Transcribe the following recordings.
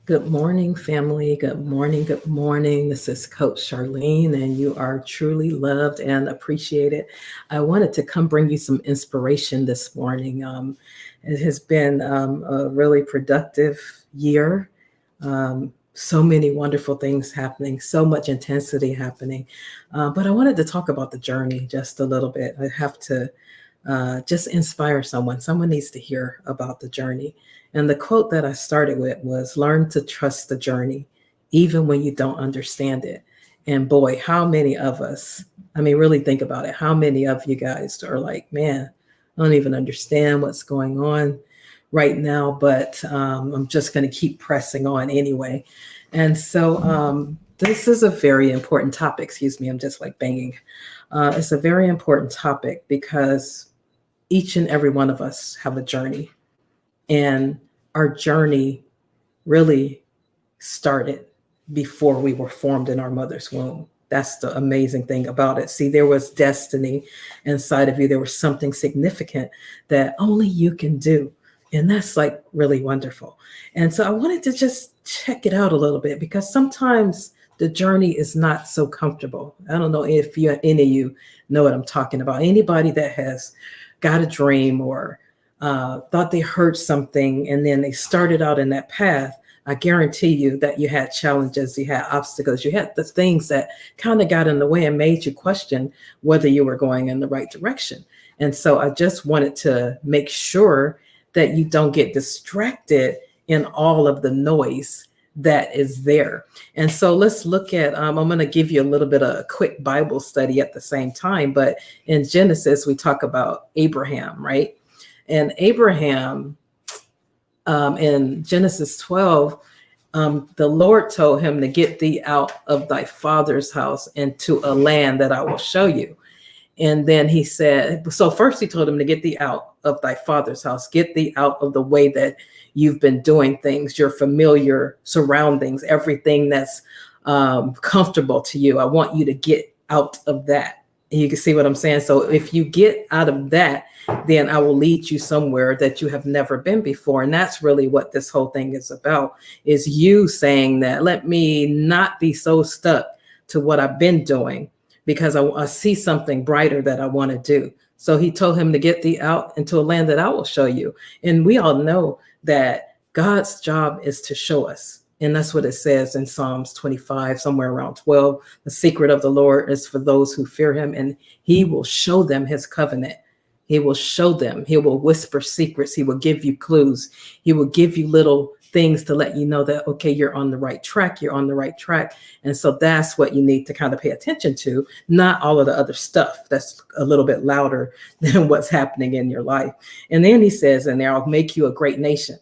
Good morning, family. Good morning. Good morning. This is Coach Charlene, and you are truly loved and appreciated. I wanted to come bring you some inspiration this morning. It has been a really productive year. So many wonderful things happening, so much intensity happening. But I wanted to talk about the journey just a little bit. I have to just inspire someone. Someone needs to hear about the journey. And the quote that I started with was learn to trust the journey, even when you don't understand it. And boy, how many of us, I mean, really think about it. How many of you guys are like, man, I don't even understand what's going on right now, but I'm just going to keep pressing on anyway. And so this is a very important topic. Excuse me, I'm just like banging. It's a very important topic because each and every one of us have a journey, and our journey really started before we were formed in our mother's womb. That's the amazing thing about it. See, there was destiny inside of you. There was something significant that only you can do. And that's like really wonderful. And so I wanted to just check it out a little bit because sometimes the journey is not so comfortable. I don't know if any of you know what I'm talking about. Anybody that has got a dream or thought they heard something and then they started out in that path, I guarantee you that you had challenges, you had obstacles, you had the things that kind of got in the way and made you question whether you were going in the right direction. And so I just wanted to make sure that you don't get distracted in all of the noise that is there. And so let's look at, I'm going to give you a little bit of a quick Bible study at the same time, but in Genesis, we talk about Abraham, right? And Abraham, in Genesis 12, the Lord told him to get thee out of thy father's house into a land that I will show you. And then he said, so first he told him to get thee out of thy father's house, get thee out of the way that you've been doing things, your familiar surroundings, everything that's comfortable to you. I want you to get out of that. And you can see what I'm saying. So if you get out of that, then I will lead you somewhere that you have never been before. And that's really what this whole thing is about, is you saying that, let me not be so stuck to what I've been doing, because I see something brighter that I want to do. So he told him to get thee out into a land that I will show you. And we all know that God's job is to show us. And that's what it says in Psalms 25, somewhere around 12. The secret of the Lord is for those who fear him, and he will show them his covenant. He will show them. He will whisper secrets. He will give you clues. He will give you little things to let you know that, okay, you're on the right track. You're on the right track. And so that's what you need to kind of pay attention to, not all of the other stuff that's a little bit louder than what's happening in your life. And then he says, and there, I'll make you a great nation,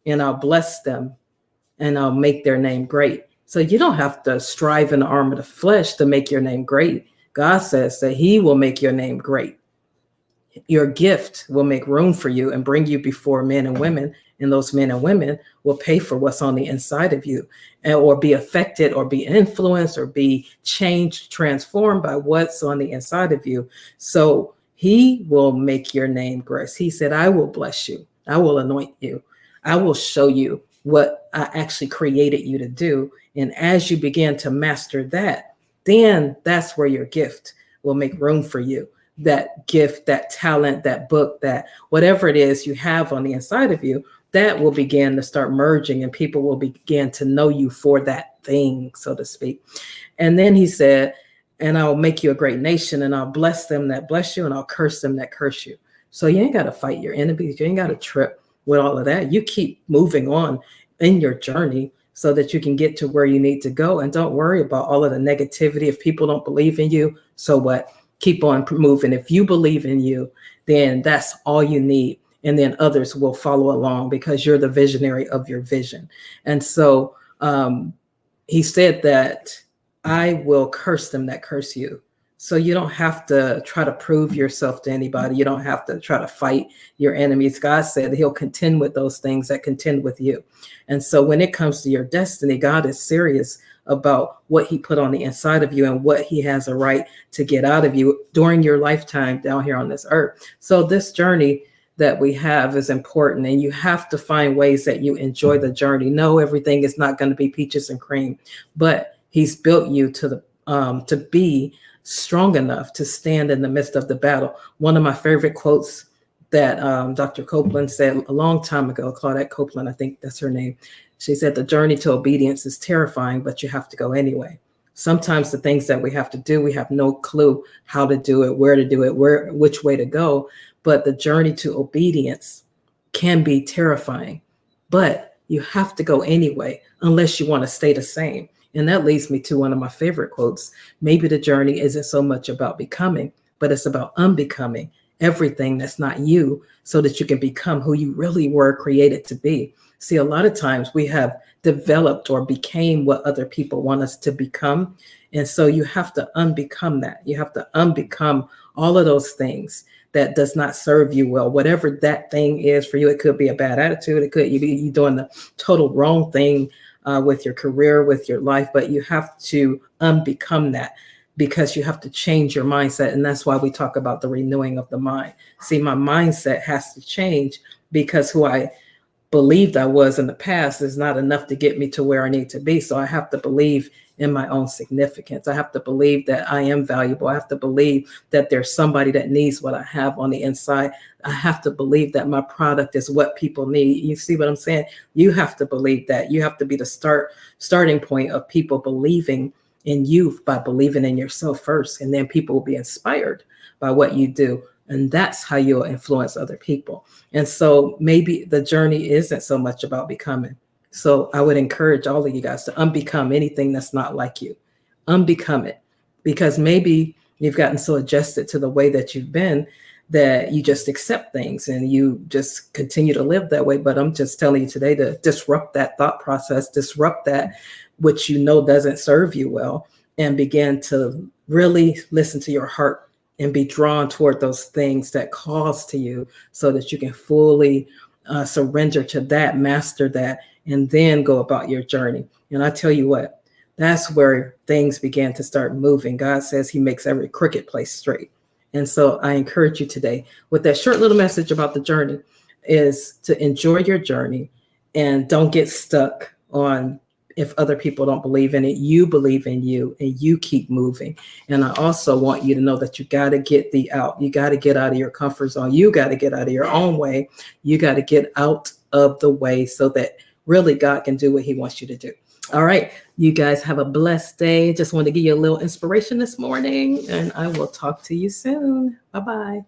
and I'll bless them, and I'll make their name great. So you don't have to strive in the arm of the flesh to make your name great. God says that he will make your name great. Your gift will make room for you and bring you before men and women, and those men and women will pay for what's on the inside of you, or be affected or be influenced or be changed, transformed by what's on the inside of you. So he will make your name great. He said, I will bless you. I will anoint you. I will show you what I actually created you to do. And as you begin to master that, then that's where your gift will make room for you. That gift, that talent, that book, that whatever it is you have on the inside of you, that will begin to start merging, and people will begin to know you for that thing, so to speak. And then he said, and I'll make you a great nation, and I'll bless them that bless you, and I'll curse them that curse you. So you ain't got to fight your enemies. You ain't got to trip with all of that. You keep moving on in your journey so that you can get to where you need to go. And don't worry about all of the negativity. If people don't believe in you, so what? Keep on moving. If you believe in you, then that's all you need. And then others will follow along because you're the visionary of your vision. And so he said that I will curse them that curse you. So you don't have to try to prove yourself to anybody. You don't have to try to fight your enemies. God said he'll contend with those things that contend with you. And so when it comes to your destiny, God is serious about what he put on the inside of you and what he has a right to get out of you during your lifetime down here on this earth. So this journey that we have is important, and you have to find ways that you enjoy the journey. No, everything is not going to be peaches and cream, but he's built you to be strong enough to stand in the midst of the battle. One of my favorite quotes that Dr. Copeland said a long time ago, Claudette Copeland, I think that's her name. She said, the journey to obedience is terrifying, but you have to go anyway. Sometimes the things that we have to do, we have no clue how to do it, where to do it, which way to go. But the journey to obedience can be terrifying, but you have to go anyway, unless you want to stay the same. And that leads me to one of my favorite quotes. Maybe the journey isn't so much about becoming, but it's about unbecoming everything that's not you, so that you can become who you really were created to be. See, a lot of times we have developed or became what other people want us to become. And so you have to unbecome that. You have to unbecome all of those things that does not serve you well, whatever that thing is for you. It could be a bad attitude. It could be you doing the total wrong thing with your career, with your life, but you have to unbecome that, because you have to change your mindset. And that's why we talk about the renewing of the mind. See, my mindset has to change, because who I believed I was in the past is not enough to get me to where I need to be. So I have to believe in my own significance. I have to believe that I am valuable. I have to believe that there's somebody that needs what I have on the inside. I have to believe that my product is what people need. You see what I'm saying? You have to believe that. You have to be the starting point of people believing in you by believing in yourself first. And then people will be inspired by what you do. And that's how you'll influence other people. And so maybe the journey isn't so much about becoming. So I would encourage all of you guys to unbecome anything that's not like you. Unbecome it. Because maybe you've gotten so adjusted to the way that you've been that you just accept things and you just continue to live that way. But I'm just telling you today to disrupt that thought process, disrupt that which you know doesn't serve you well, and begin to really listen to your heart and be drawn toward those things that calls to you, so that you can fully surrender to that, master that, and then go about your journey. And I tell you what, that's where things begin to start moving. God says he makes every crooked place straight. And so I encourage you today with that short little message about the journey is to enjoy your journey and don't get stuck on if other people don't believe in it. You believe in you and you keep moving. And I also want you to know that you got to get out. You got to get out of your comfort zone. You got to get out of your own way. You got to get out of the way so that really God can do what he wants you to do. All right. You guys have a blessed day. Just wanted to give you a little inspiration this morning, and I will talk to you soon. Bye-bye.